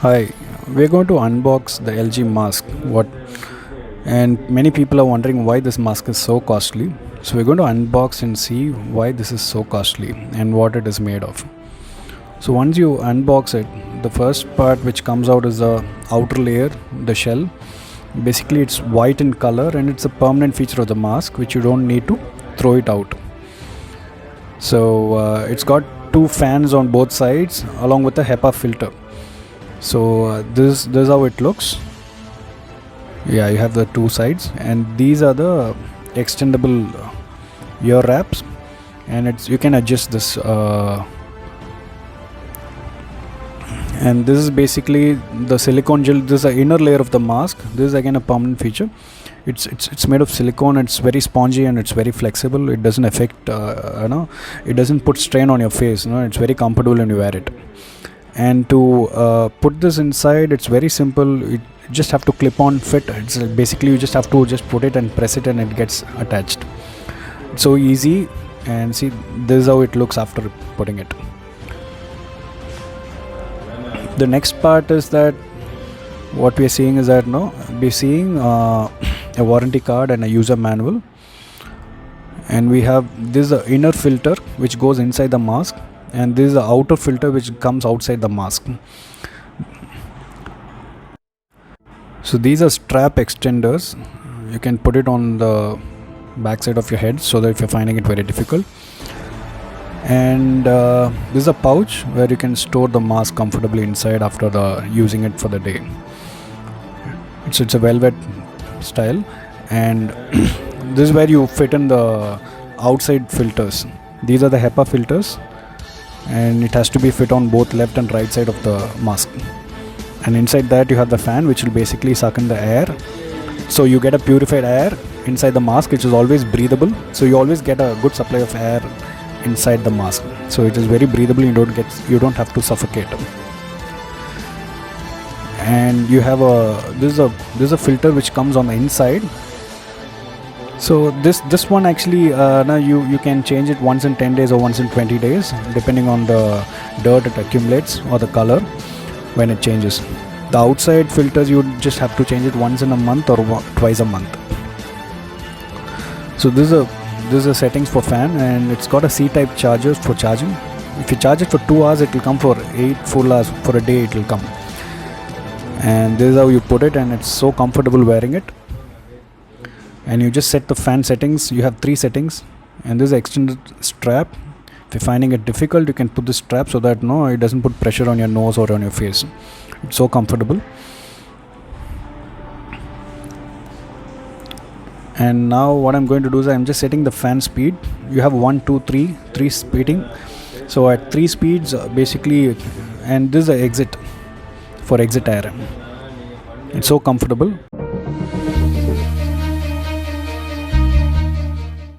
Hi, we're going to unbox the LG mask. And many people are wondering why this mask is so costly. So we're going to unbox and see why this is so costly and what it is made of. So once you unbox it, the first part which comes out is the outer layer, the shell. Basically it's white in color and it's a permanent feature of the mask which you don't need to throw it out. So it's got two fans on both sides along with a HEPA filter. So this is how it looks. Yeah, you have the two sides, and these are the extendable ear wraps, and you can adjust this. And this is basically the silicone gel. This is the inner layer of the mask. This is again a permanent feature. It's made of silicone. It's very spongy and it's very flexible. It doesn't affect it doesn't put strain on your face. It's very comfortable when you wear it. And to put this inside, it's very simple. You just have to clip on fit. It's basically you just have to just put it and press it and it gets attached. It's so easy. And see, this is how it looks after putting it. The next part is that what we are seeing is that we're seeing a warranty card and a user manual, and we have this inner filter which goes inside the mask, and this is the outer filter which comes outside the mask. So these are strap extenders. You can put it on the back side of your head so that if you're finding it very difficult. And this is a pouch where you can store the mask comfortably inside after using it for the day. It's a velvet style, and this is where you fit in the outside filters. These are the HEPA filters, and it has to be fit on both left and right side of the mask. And inside that you have the fan which will basically suck in the air, so you get a purified air inside the mask, which is always breathable. So you always get a good supply of air inside the mask, so it is very breathable. You don't have to suffocate. And you have this is a filter which comes on the inside. So this one actually now you can change it once in 10 days or once in 20 days depending on the dirt it accumulates or the color when it changes. The outside filters you just have to change it once in a month or twice a month. So this is a settings for fan, and it's got a C-type chargers for charging. If you charge it for 2 hours, it will come for 8 full hours. For a day it will come. And this is how you put it, and it's so comfortable wearing it. And you just set the fan settings. You have 3 settings, and this is extended strap. If you're finding it difficult, you can put this strap so that it doesn't put pressure on your nose or on your face. It's so comfortable. And now what I'm going to do is I'm just setting the fan speed. You have 1, 2, 3 speeding. So at 3 speeds basically, and this is the exit for exit air. It's so comfortable.